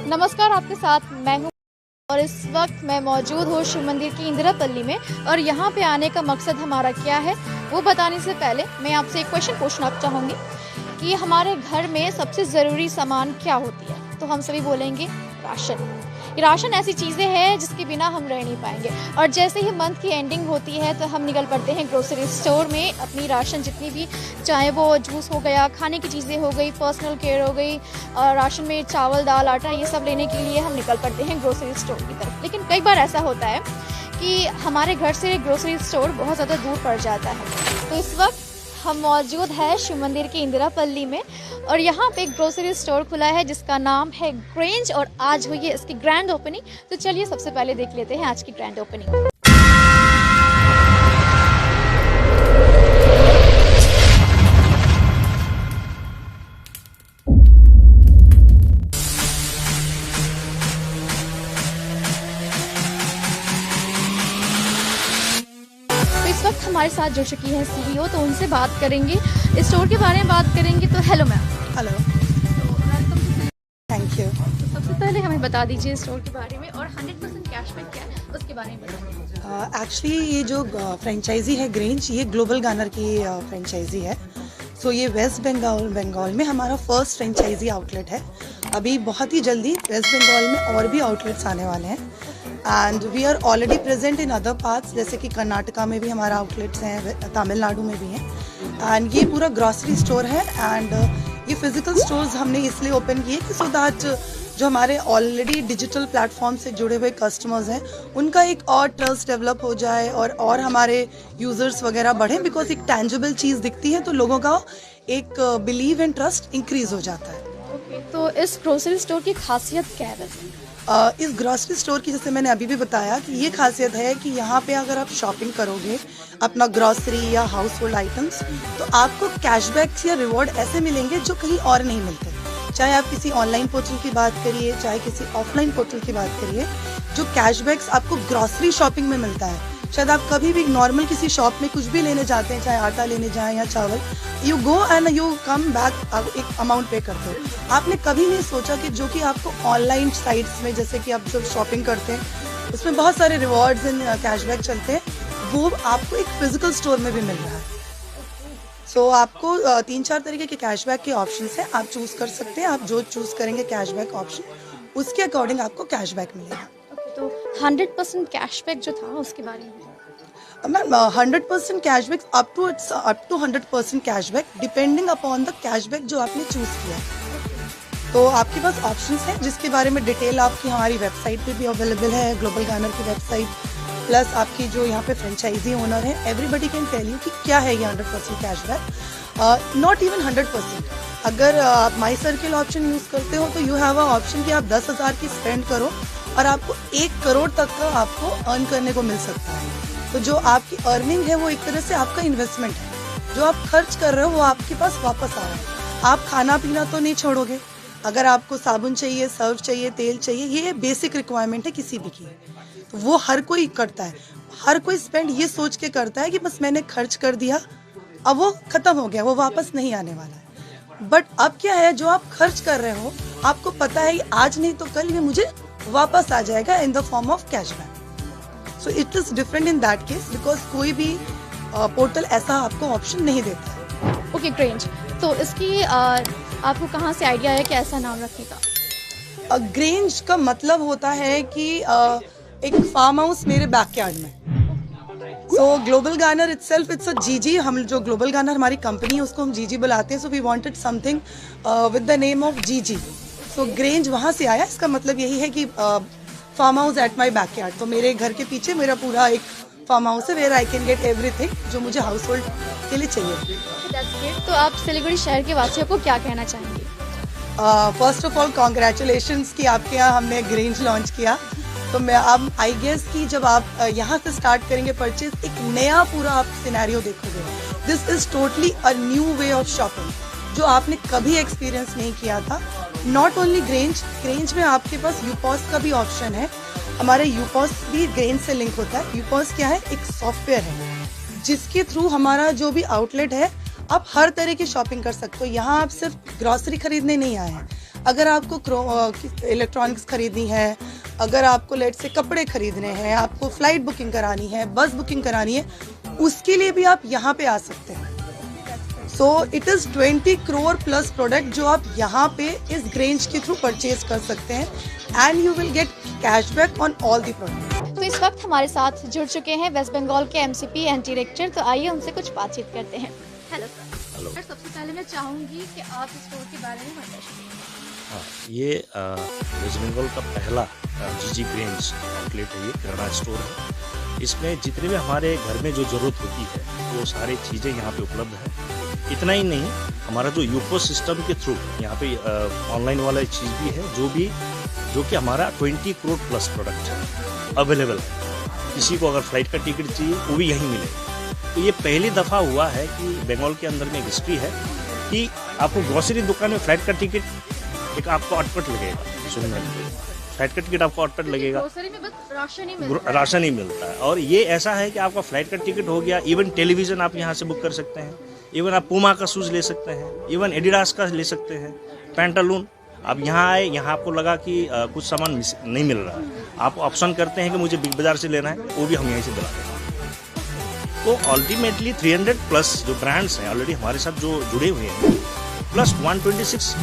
नमस्कार, आपके साथ मैं हूँ और इस वक्त मैं मौजूद हूँ शिव मंदिर की इंदिरापल्ली में। और यहाँ पे आने का मकसद हमारा क्या है वो बताने से पहले मैं आपसे एक क्वेश्चन पूछना चाहूँगी कि हमारे घर में सबसे ज़रूरी सामान क्या होती है? तो हम सभी बोलेंगे राशन। ये राशन ऐसी चीज़ें हैं जिसके बिना हम रह नहीं पाएंगे। और जैसे ही मंथ की एंडिंग होती है तो हम निकल पड़ते हैं ग्रोसरी स्टोर में अपनी राशन जितनी भी, चाहे वो जूस हो गया, खाने की चीज़ें हो गई, पर्सनल केयर हो गई, और राशन में चावल, दाल, आटा, ये सब लेने के लिए हम निकल पड़ते हैं ग्रोसरी स्टोर की तरफ। लेकिन कई बार ऐसा होता है कि हमारे घर से ग्रोसरी स्टोर बहुत ज़्यादा दूर पड़ जाता है। तो इस वक्त हम मौजूद है शिव मंदिर की इंदिरापल्ली में और यहाँ पे एक ग्रोसरी स्टोर खुला है जिसका नाम है ग्रेंज और आज हुई है इसकी ग्रैंड ओपनिंग। तो चलिए सबसे पहले देख लेते हैं आज की ग्रैंड ओपनिंग। इस वक्त हमारे साथ जुड़ चुकी है सीईओ, तो उनसे बात करेंगे, इस स्टोर के बारे में बात करेंगे। तो hello ma'am. Hello, thank you. तो सबसे पहले हमें बता दीजिए स्टोर के बारे में और 100% कैशबैक क्या है उसके बारे में बताइए। एक्चुअली ये जो फ्रेंचाइजी है ग्रेंज, ये ग्लोबल गानर की फ्रेंचाइजी है। सो ये वेस्ट बंगाल में हमारा फर्स्ट फ्रेंचाइजी आउटलेट है। अभी बहुत ही जल्दी वेस्ट बंगाल में और भी आउटलेट्स आने वाले हैं and we are already present in other parts, जैसे कि कर्नाटका में भी हमारा आउटलेट्स हैं, तमिलनाडु में भी हैं। एंड ये पूरा ग्रॉसरी स्टोर है एंड ये फिजिकल स्टोर्स हमने इसलिए ओपन किए कि सो दैट जो हमारे ऑलरेडी डिजिटल प्लेटफॉर्म से जुड़े हुए कस्टमर्स हैं उनका एक और ट्रस्ट डेवलप हो जाए और हमारे यूजर्स वगैरह बढ़ें, बिकॉज एक टेंजिबल चीज़ दिखती है तो लोगों का एक बिलीव एंड ट्रस्ट इंक्रीज हो जाता है। तो इस ग्रोसरी स्टोर की खासियत क्या है वैसे? इस ग्रॉसरी स्टोर की, जैसे मैंने अभी भी बताया, कि ये खासियत है कि यहाँ पे अगर आप शॉपिंग करोगे अपना ग्रॉसरी या हाउस होल्ड आइटम्स, तो आपको कैशबैक्स या रिवॉर्ड ऐसे मिलेंगे जो कहीं और नहीं मिलते। चाहे आप किसी ऑनलाइन पोर्टल की बात करिए, चाहे किसी ऑफलाइन पोर्टल की बात करिए, जो कैशबैक्स आपको ग्रॉसरी शॉपिंग में मिलता है, शायद आप कभी भी नॉर्मल किसी शॉप में कुछ भी लेने जाते हैं, चाहे आटा लेने जाएं या चावल, you go and you come back, एक अमाउंट पे करते हो। आपने कभी नहीं सोचा कि जो कि आपको ऑनलाइन साइट्स में, जैसे कि आप जब शॉपिंग करते हैं उसमें बहुत सारे रिवॉर्ड्स एंड कैशबैक चलते हैं, वो आपको एक फिजिकल स्टोर में भी मिल रहा है। सो आपको 3-4 तरीके के कैशबैक के ऑप्शंस हैं, आप चूज कर सकते हैं। आप जो चूज करेंगे कैशबैक ऑप्शन, उसके अकॉर्डिंग आपको कैशबैक मिलेगा। तो 100% कैशबैक जो था उसके बारे में ma'am, 100% cashback up to 100% cashback depending upon the cashback जो आपने चूज किया। तो आपके पास ऑप्शंस हैं जिसके बारे में डिटेल आपकी हमारी वेबसाइट पे भी अवेलेबल है, ग्लोबल गानर की वेबसाइट, प्लस आपकी जो यहाँ पे फ्रेंचाइजी ओनर है, एवरीबडी कैन टेल यू कि क्या है ये 100% कैशबैक। नॉट इवन 100%, अगर आप माई सर्किल ऑप्शन यूज करते हो तो यू हैव अ ऑप्शन कि आप 10,000 की स्पेंड करो और आपको 1 करोड़ तक का आपको अर्न करने को मिल सकता है। तो जो आपकी अर्निंग है वो एक तरह से आपका इन्वेस्टमेंट है। जो आप खर्च कर रहे हो वो आपके पास वापस आ रहा है। आप खाना पीना तो नहीं छोड़ोगे, अगर आपको साबुन चाहिए, सर्फ चाहिए, तेल चाहिए, ये बेसिक रिक्वायरमेंट है किसी भी की, तो वो हर कोई करता है। हर कोई स्पेंड ये सोच के करता है कि बस मैंने खर्च कर दिया, अब वो खत्म हो गया, वो वापस नहीं आने वाला है। बट अब क्या है, जो आप खर्च कर रहे हो आपको पता है आज नहीं तो कल ये मुझे वापस आ जाएगा in the form of cashback. So it is different in that case, because कोई भी पोर्टल ऐसा आपको ऑप्शन नहीं देता है। ओके ग्रेंज, तो इसकी आपको कहाँ से आइडिया है कि ऐसा नाम रखने का? ग्रेंज का मतलब होता है कि एक फार्म हाउस मेरे बैकयार्ड में। So global garner itself it's a GG, हम जो ग्लोबल गानर हमारी कंपनी है उसको हम जीजी बुलाते हैं। So we wanted something with the name of GG. So grange वहाँ से आया, इसका मतलब यही है कि farm house at my backyard. तो मेरे घर के पीछे मेरा पूरा एक फार्म हाउस है where I can get everything जो मुझे हाउस होल्ड के लिए चाहिए। तो आप सिलीगुड़ी शहर के वासियों को क्या कहना चाहेंगे? फर्स्ट ऑफ ऑल कॉन्ग्रेचुलेशंस कि आपके यहाँ हमने ग्रेंज लॉन्च किया। तो मैं अब आई गेस कि जब आप यहाँ से स्टार्ट करेंगे परचेज, एक नया पूरा आप सिनेरियो देखोगे। This is totally a new way of shopping जो आपने कभी एक्सपीरियंस नहीं किया था। नॉट ओनली ग्रेंज में आपके पास यूपॉस का भी ऑप्शन है। हमारे यूपॉस भी ग्रेंज से लिंक होता है। यूपॉस क्या है, एक सॉफ्टवेयर है जिसके थ्रू हमारा जो भी आउटलेट है आप हर तरह की शॉपिंग कर सकते हो। यहाँ आप सिर्फ ग्रॉसरी खरीदने नहीं आए हैं, अगर आपको इलेक्ट्रॉनिक्स खरीदनी है, अगर आपको लेट से कपड़े खरीदने हैं, आपको फ्लाइट बुकिंग करानी है, बस बुकिंग करानी है, उसके लिए भी आप यहाँ पे आ सकते हैं। So it is 20 crore plus product जो आप यहाँ पे इस ग्रेंज के थ्रू परचेज कर सकते हैं and you will get cashback on all the product. तो इस वक्त हमारे साथ जुड़ चुके हैं वेस्ट बंगाल के एमसीपी एंड डायरेक्टर, तो आइए उनसे कुछ बातचीत करते हैं। Hello sir. हेलो। सर, सबसे पहले मैं चाहूँगी कि आप इस स्टोर के बारे में बताइए। हाँ, ये वेस्ट बंगाल का पहला जीजी ग्रेंज आउटलेट है, ये किराना स्टोर है। इसमें जितने भी हमारे घर में जो ज़रूरत होती है वो सारी चीज़ें यहाँ पे उपलब्ध है। इतना ही नहीं, हमारा जो यूपो सिस्टम के थ्रू यहाँ पे ऑनलाइन वाला चीज़ भी है, जो कि हमारा 20 करोड़ प्लस प्रोडक्ट है अवेलेबल है। किसी को अगर फ्लाइट का टिकट चाहिए वो भी यहीं मिलेगा। तो ये पहली दफ़ा हुआ है कि बंगाल के अंदर में एक हिस्ट्री है कि आपको ग्रोसरी दुकान में फ्लाइट का टिकट एक आपको अटपट लगेगा सुनने में। फ्लाइट का टिकट आपको अटपट लगेगा, ग्रोसरी में बस राशन ही मिलता है। राशन ही मिलता है। और ये ऐसा है कि आपका फ्लाइट का टिकट हो गया, इवन टेलीविज़न आप यहाँ से बुक कर सकते हैं, इवन आप पूमा का शूज़ ले सकते हैं, इवन एडिडास का ले सकते हैं, पैंटालून। आप यहाँ आए, यहाँ आपको लगा कि कुछ सामान नहीं मिल रहा है, आप ऑप्शन करते हैं कि मुझे बिग बाज़ार से लेना है, वो भी हम यहीं से दिला देंगे। तो अल्टीमेटली 300 प्लस जो ब्रांड्स हैं ऑलरेडी हमारे साथ जो जुड़े हुए हैं, प्लस 126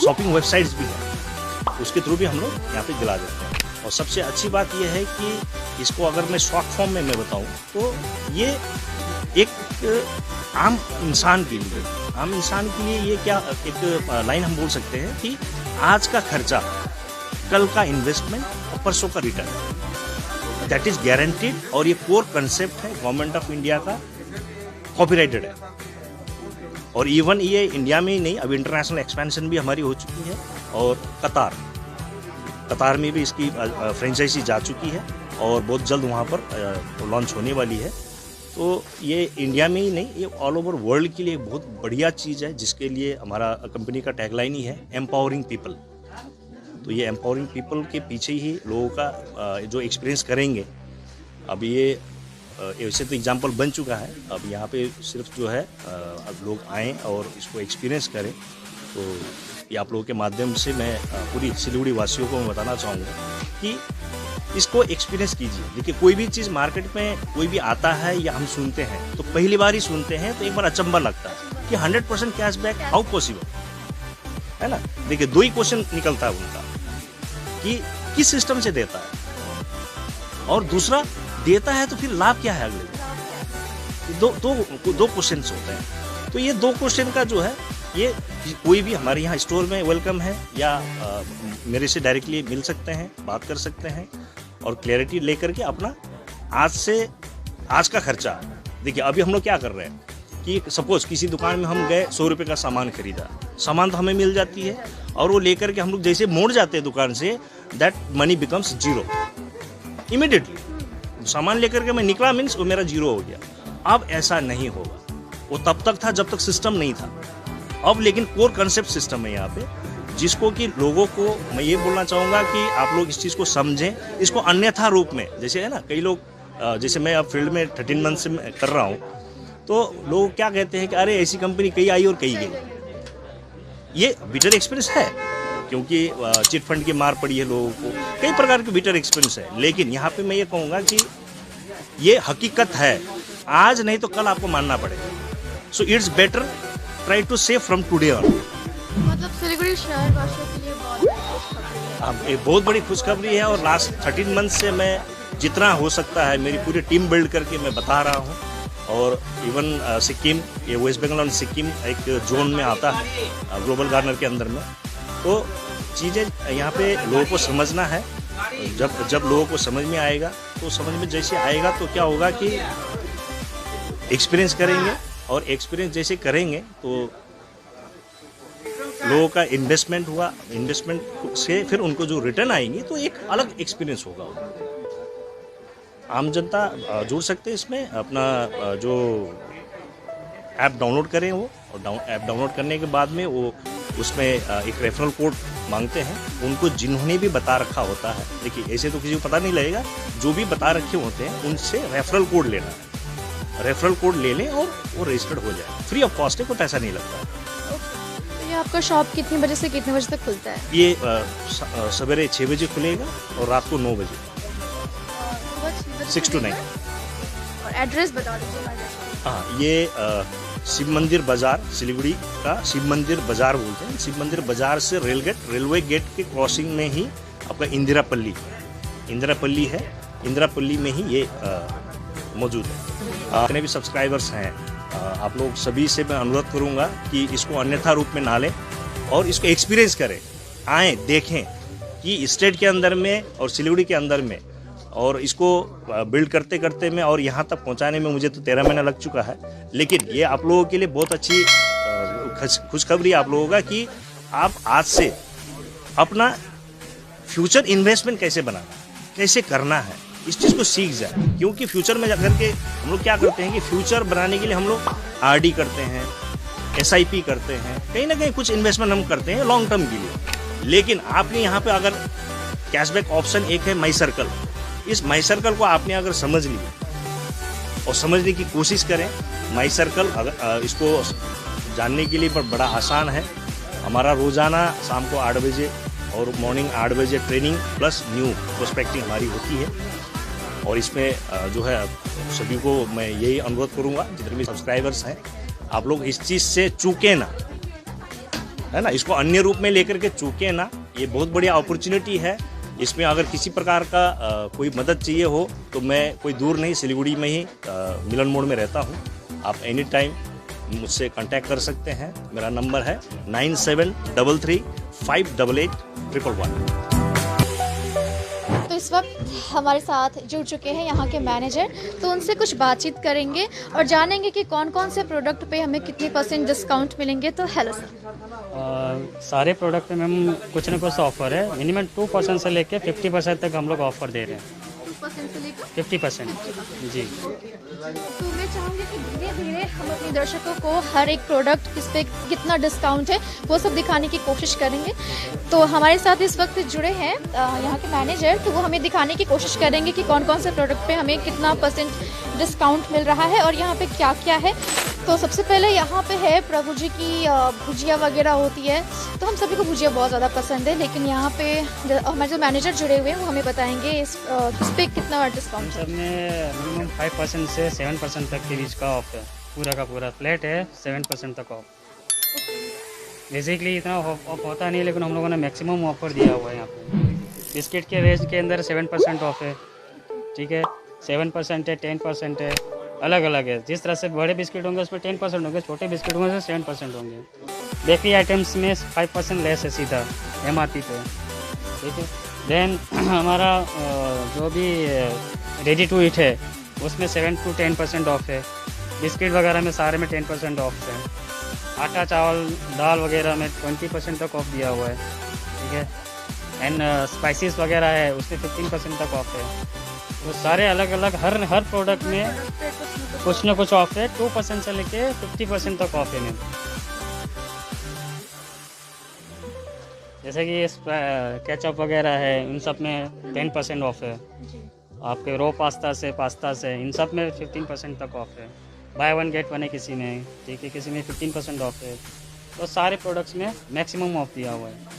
शॉपिंग वेबसाइट्स भी हैं, उसके थ्रू भी हम लोग यहाँ पे दिला देते हैं। और सबसे अच्छी बात यह है कि इसको अगर मैं शॉर्ट फॉर्म में मैं बताऊँ तो ये एक आम इंसान के लिए ये क्या एक लाइन हम बोल सकते हैं कि आज का खर्चा कल का इन्वेस्टमेंट और परसों का रिटर्न, दैट इज गारंटीड। और ये कोर कंसेप्ट है गवर्नमेंट ऑफ इंडिया का, कॉपीराइटेड है। और इवन ये इंडिया में ही नहीं, अब इंटरनेशनल एक्सपेंशन भी हमारी हो चुकी है। और कतार में भी इसकी फ्रेंचाइजी जा चुकी है और बहुत जल्द वहाँ पर लॉन्च होने वाली है। तो ये इंडिया में ही नहीं, ये ऑल ओवर वर्ल्ड के लिए बहुत बढ़िया चीज़ है, जिसके लिए हमारा कंपनी का टैगलाइन ही है एम्पावरिंग पीपल। तो ये एम्पावरिंग पीपल के पीछे ही लोगों का जो एक्सपीरियंस करेंगे, अब ये वैसे तो एग्जाम्पल बन चुका है, अब यहाँ पे सिर्फ जो है अब लोग आएँ और इसको एक्सपीरियंस करें। तो ये आप लोगों के माध्यम से मैं पूरी सिलीगुड़ी वासियों को मैं बताना चाहूँगा कि इसको एक्सपीरियंस कीजिए। देखिए, कोई भी चीज़ मार्केट में कोई भी आता है या हम सुनते हैं तो पहली बार ही सुनते हैं तो एक बार अचंभा लगता है कि 100% कैशबैक हाउ पॉसिबल, है ना। देखिए, दो ही क्वेश्चन निकलता है उनका कि किस सिस्टम से देता है, और दूसरा देता है तो फिर लाभ क्या है अगले। दो क्वेश्चन होते हैं। तो ये दो क्वेश्चन का जो है, ये कोई भी हमारे यहाँ स्टोर में वेलकम है, या मेरे से डायरेक्टली मिल सकते हैं, बात कर सकते हैं और क्लैरिटी लेकर के अपना आज का खर्चा। देखिए, अभी हम लोग क्या कर रहे हैं कि सपोज किसी दुकान में हम गए, 100 रुपये का सामान खरीदा, सामान तो हमें मिल जाती है और वो लेकर के हम लोग जैसे मोड़ जाते हैं दुकान से, that money becomes zero immediately. सामान लेकर के मैं निकला मीन्स वो मेरा जीरो हो गया। अब ऐसा नहीं होगा, वो तब तक था जब तक सिस्टम नहीं था। अब लेकिन कोर कंसेप्ट सिस्टम है यहाँ पे, जिसको कि लोगों को मैं ये बोलना चाहूँगा कि आप लोग इस चीज़ को समझें, इसको अन्यथा रूप में। जैसे है ना, कई लोग जैसे मैं अब फील्ड में 13 मंथ से कर रहा हूँ, तो लोग क्या कहते हैं कि अरे ऐसी कंपनी कई आई और कई गई। ये बिटर एक्सपीरियंस है, क्योंकि चिट फंड की मार पड़ी है लोगों को, कई प्रकार के बिटर एक्सपीरियंस है। लेकिन यहाँ पे मैं ये कहूँगा कि ये हकीकत है, आज नहीं तो कल आपको मानना पड़ेगा। So it's better try to save from today on. मतलब सिलीगुड़ी शहर वासियों के लिए बहुत बड़ी खुशखबरी है। और लास्ट 13 मंथ से मैं जितना हो सकता है मेरी पूरी टीम बिल्ड करके मैं बता रहा हूँ। और इवन सिक्किम, ये वेस्ट बंगाल और सिक्किम एक जोन में आता है ग्लोबल गार्डनर के अंदर में। तो चीज़ें यहाँ पे लोगों को समझना है। जब लोगों को समझ में आएगा, तो समझ में जैसे आएगा तो क्या होगा कि एक्सपीरियंस करेंगे, और एक्सपीरियंस जैसे करेंगे तो लोगों का इन्वेस्टमेंट हुआ, इन्वेस्टमेंट से फिर उनको जो रिटर्न आएंगी तो एक अलग एक्सपीरियंस होगा। आम जनता जुड़ सकते हैं इसमें, अपना जो ऐप डाउनलोड करें वो, और ऐप डाउनलोड करने के बाद में वो उसमें एक रेफरल कोड मांगते हैं उनको, जिन्होंने भी बता रखा होता है। देखिए, ऐसे तो किसी को पता नहीं लगेगा, जो भी बता रखे होते हैं उनसे रेफरल कोड लेना है। रेफरल कोड ले लें और वो रजिस्टर्ड हो जाए, फ्री ऑफ कॉस्ट है, कोई पैसा नहीं लगता। तो आपका शॉप कितने बजे से कितने बजे तक खुलता है? ये सवेरे 6 बजे खुलेगा और रात को 9 बजे, 6 to 9। और एड्रेस बता दीजिए हमारे दर्शकों को। हाँ, ये शिव मंदिर बाजार, सिलीगुड़ी का शिव मंदिर बाजार बोलते हैं। शिव मंदिर बाजार से रेलवे गेट के क्रॉसिंग में ही आपका इंदिरापल्ली है। इंदिरापल्ली में ही ये मौजूद है। जितने भी सब्सक्राइबर्स हैं, आप लोग सभी से मैं अनुरोध करूंगा कि इसको अन्यथा रूप में ना लें और इसको एक्सपीरियंस करें, आएँ देखें कि स्टेट के अंदर में और सिलीगुड़ी के अंदर में, और इसको बिल्ड करते करते में और यहाँ तक पहुँचाने में मुझे तो 13 महीना लग चुका है। लेकिन ये आप लोगों के लिए बहुत अच्छी खुशखबरी आप लोगों का कि आप आज से अपना फ्यूचर इन्वेस्टमेंट कैसे बनाना, कैसे करना है, इस चीज़ को सीख जाए। क्योंकि फ्यूचर में जाकर के हम लोग क्या करते हैं कि फ्यूचर बनाने के लिए हम लोग RD करते हैं, SIP करते हैं, कहीं ना कहीं कुछ इन्वेस्टमेंट हम करते हैं लॉन्ग टर्म के लिए। लेकिन आपने यहाँ पे अगर कैशबैक ऑप्शन एक है माई सर्कल, इस माई सर्कल को आपने अगर समझ लिया और समझने की कोशिश करें, माई सर्कल अगर इसको जानने के लिए बड़ा आसान है। हमारा रोज़ाना शाम को 8 बजे और मॉर्निंग 8 बजे ट्रेनिंग प्लस न्यू प्रोस्पेक्टिंग हमारी होती है। और इसमें जो है सभी को मैं यही अनुरोध करूंगा, जितने भी सब्सक्राइबर्स हैं, आप लोग इस चीज़ से चूके ना, है ना, इसको अन्य रूप में लेकर के चूके ना। ये बहुत बढ़िया अपॉर्चुनिटी है। इसमें अगर किसी प्रकार का कोई मदद चाहिए हो तो मैं कोई दूर नहीं, सिलीगुड़ी में ही मिलन मोड़ में रहता हूँ। आप एनी टाइम मुझसे कांटेक्ट कर सकते हैं। मेरा नंबर है 9733 588 111। तो इस वक्त हमारे साथ जुड़ चुके हैं यहाँ के मैनेजर, तो उनसे कुछ बातचीत करेंगे और जानेंगे कि कौन कौन से प्रोडक्ट पे हमें कितने % डिस्काउंट मिलेंगे। तो हेलो सर। सारे प्रोडक्ट पे मैम कुछ ना कुछ ऑफर है। मिनिमम 2% से लेके 50% तक हम लोग ऑफर दे रहे हैं। 2% से लेकर 50% जी। तो मैं चाहूँगी कि धीरे धीरे हम अपने दर्शकों को हर एक प्रोडक्ट किस पे कितना डिस्काउंट है वो सब दिखाने की कोशिश करेंगे। तो हमारे साथ इस वक्त जुड़े हैं यहाँ के मैनेजर, तो वो हमें दिखाने की कोशिश करेंगे कि कौन कौन से प्रोडक्ट पे हमें कितना % डिस्काउंट मिल रहा है और यहाँ पे क्या क्या है। तो सबसे पहले यहाँ पे है प्रभु जी की भुजिया वगैरह होती है, तो हम सभी को भुजिया बहुत ज़्यादा पसंद है। लेकिन यहाँ पे हमारे जो मैनेजर जुड़े हुए हैं वो हमें बताएंगे इस पे कितना डिस्काउंट है। सब में मिनिमम 5% से 7% तक के बीच का ऑफ है। पूरा का पूरा फ्लैट है 7% तक ऑफ। बेसिकली इतना ऑफ होता नहीं, लेकिन हम लोगों ने मैक्सिमम ऑफर दिया हुआ है यहाँ पे। बिस्किट के रेंज के अंदर 7% ऑफ है, ठीक है, 7% है, 10% है, अलग अलग है। जिस तरह से बड़े बिस्किट होंगे उस पर 10% होंगे, छोटे बिस्किट होंगे तो 7% होंगे। बेकरी आइटम्स में 5% लेस है सीधा MRP पे, ठीक है। देन हमारा जो भी रेडी टू ईट है उसमें 7 to 10% ऑफ है। बिस्किट वगैरह में सारे में 10% ऑफ है। आटा चावल दाल वगैरह में 20% तक ऑफ दिया हुआ है, ठीक है। एंड स्पाइसेस वगैरह है उसमें 15% तक ऑफ है। तो सारे अलग अलग हर प्रोडक्ट में कुछ ना कुछ ऑफ है। 2% से लेके 50% तक ऑफ है मैम। जैसे कि केचप वगैरह है, इन सब में 10% ऑफ है। आपके रो पास्ता से इन सब में 15% तक ऑफ है। बाय 1 गेट 1 है किसी में, ठीक है, किसी में 15% ऑफ है। तो सारे प्रोडक्ट्स में मैक्सिमम ऑफ दिया हुआ है।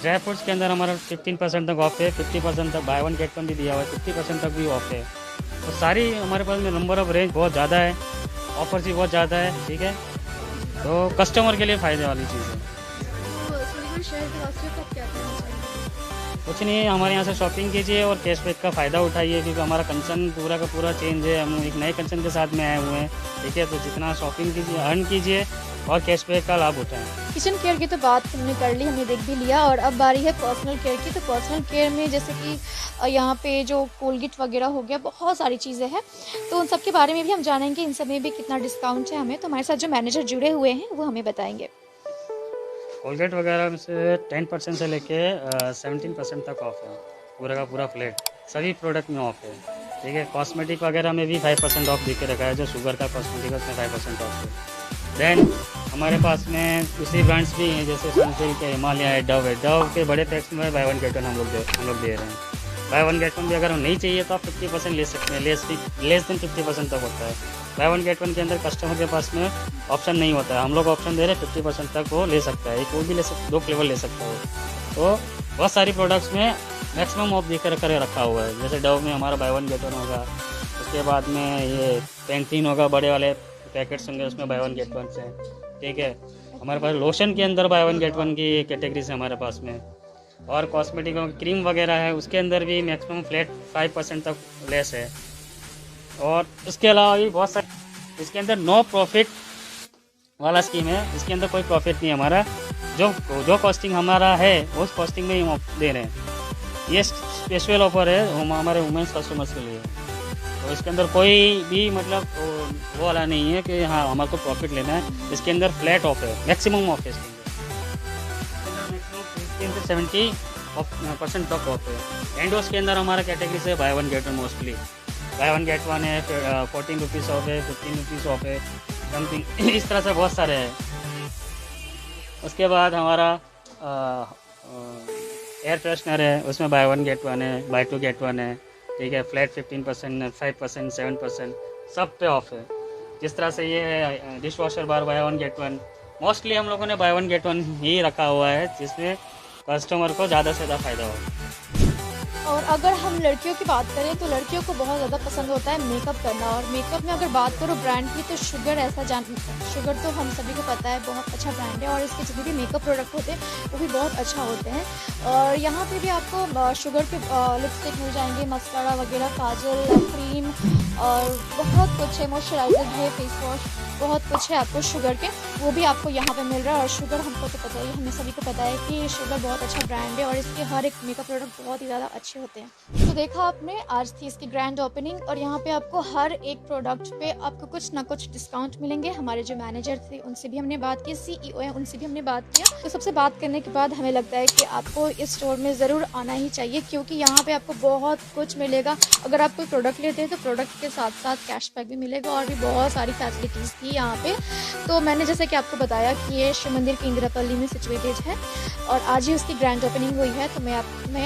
ड्राई फ्रूट्स के अंदर हमारा 15% तक ऑफ है, 50% तक बाय 1 गेट 1 भी दिया हुआ है, 50% तक भी ऑफ है। तो सारी हमारे पास में नंबर ऑफ रेंज बहुत ज़्यादा है, ऑफर्स भी बहुत ज़्यादा है, ठीक है। तो कस्टमर के लिए फ़ायदे वाली चीज़ है। कुछ नहीं है, हमारे यहाँ से शॉपिंग कीजिए और कैशबैक का फ़ायदा उठाइए, क्योंकि हमारा कंसर्न पूरा का पूरा चेंज है। हम एक नए कंसर्न के साथ में आए हुए हैं, ठीक है। तो जितना शॉपिंग कीजिए, अर्न कीजिए और कैशबैक का लाभ उठाएं। किचन केयर की तो बात हमने कर ली, हमने देख भी लिया, और अब बारी है पर्सनल केयर की। तो पर्सनल केयर में जैसे कि यहाँ पे जो कोलगेट वगैरह हो गया, बहुत सारी चीज़ें हैं, तो उन सब के बारे में भी हम जानेंगे, इन सब में भी कितना डिस्काउंट है हमें। तो हमारे साथ जो मैनेजर जुड़े हुए हैं वो हमें बताएंगे। कोलगेट वगैरह में से 10% से लेके 17% तक ऑफ है। पूरा का पूरा फ्लैट सभी प्रोडक्ट में ऑफ है, ठीक है। कॉस्मेटिक वगैरह में भी 5% ऑफ दे के रखा है। जो शुगर का कॉस्मेटिक है उसमें 5% ऑफ है। देन हमारे पास में दूसरी ब्रांड्स भी हैं, जैसे सनसिल्क के, हिमालय है, डव है। डव के बड़े पैक्स में बाय 1 गेट 1 हम लोग दे रहे हैं। बाय 1 गेट 1 भी अगर हम नहीं चाहिए तो आप 50% ले सकते हैं। लेस देन 50% तक होता है। बाय वन गेट वन के अंदर कस्टमर के पास में ऑप्शन नहीं होता है, हम लोग ऑप्शन दे रहे हैं 50% तक वो ले सकता है, एक वो भी ले सकता, 2 फ्लेवर ले सकता है। तो बहुत सारी प्रोडक्ट्स में मैक्सिमम ऑफ देकर कर रखा हुआ है। जैसे डव में हमारा बाय वन गेट वन होगा, उसके बाद में ये पेंटीन होगा, बड़े वाले पैकेट्स होंगे उसमें बाय वन गेट वन से, ठीक है। हमारे पास लोशन के अंदर बाय वन गेट वन की कैटेगरीज है हमारे पास में, और कॉस्मेटिक क्रीम वगैरह है उसके अंदर भी मैक्सिमम फ्लैट 5% तक लेस है। और इसके अलावा भी बहुत सारे इसके अंदर नो प्रॉफिट वाला स्कीम है, इसके अंदर कोई प्रॉफिट नहीं है हमारा, जो कॉस्टिंग हमारा है उस कॉस्टिंग में ही हम दे रहे हैं। ये स्पेशल ऑफर है हम हमारे वुमेंस कस्टमर्स के लिए, तो इसके अंदर कोई भी मतलब वो वाला नहीं है कि हाँ हमारे को प्रॉफिट लेना है। इसके अंदर फ्लैट ऑफ है, मैक्सिमम ऑफ है इसके अंदर 70% तक ऑफ है। एंडोस के अंदर हमारा कैटेगरी से by one get one, mostly by one get one है, 14 रुपीज़ ऑफ है, 15 रुपीज़ ऑफ है, समथिंग इस तरह से बहुत सारे हैं। उसके बाद हमारा एयर फ्रेशनर है, उसमें बाय वन गेट वन है, बाय टू गेट वन है, ठीक है। फ्लैट 15%, 5%, 7% सब पे ऑफ है। जिस तरह से ये है dish washer bar by one get one, mostly हम लोगों ने बाय वन गेट वन ही रखा हुआ है जिसमें कस्टमर को ज़्यादा से ज़्यादा फ़ायदा हो। और अगर हम लड़कियों की बात करें तो लड़कियों को बहुत ज़्यादा पसंद होता है मेकअप करना, और मेकअप में अगर बात करो ब्रांड की तो शुगर तो हम सभी को पता है बहुत अच्छा ब्रांड है, और इसके जितने भी मेकअप प्रोडक्ट होते हैं वो भी बहुत अच्छा होते हैं। और यहाँ पे भी आपको शुगर के लिपस्टिक मिल जाएंगे, मस्कारा वगैरह, काजल, क्रीम और बहुत कुछ है, मॉइस्चराइजर है, फेस वॉश, बहुत कुछ है आपको शुगर के, वो भी आपको यहाँ पे मिल रहा है। और शुगर हमको तो पता ही, हमें सभी को पता है कि शुगर बहुत अच्छा ब्रांड है और इसके हर एक मेकअप प्रोडक्ट बहुत ही ज़्यादा अच्छे होते हैं। तो देखा आपने, आज थी इसकी ग्रैंड ओपनिंग और यहाँ पे आपको हर एक प्रोडक्ट पे आपको कुछ ना कुछ डिस्काउंट मिलेंगे। हमारे जो मैनेजर थे उनसे भी हमने बात की, CEO है उनसे भी हमने बात किया। तो सबसे बात करने के बाद हमें लगता है कि आपको इस स्टोर में ज़रूर आना ही चाहिए, क्योंकि यहाँ पे आपको बहुत कुछ मिलेगा। अगर आप कोई प्रोडक्ट लेते हैं तो प्रोडक्ट के साथ साथ कैशबैक भी मिलेगा और भी बहुत सारी फैसिलिटीज़ थी यहाँ पे। तो मैंने जैसे कि आपको बताया कि ये शिव मंदिर की इंदिरापल्ली में सिचुएटेड है और आज ही उसकी ग्रैंड ओपनिंग हुई है। तो मैं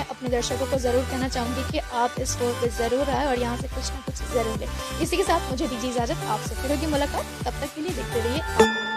अपने दर्शकों को ज़रूर कहना चाहूँगी कि आप इस स्टोर पे ज़रूर आए और यहाँ से कुछ ना कुछ ज़रूर लें। इसी के साथ मुझे दीजिए इजाज़त, आपसे फिर होगी मुलाकात, तब तक के लिए देखते रहिए।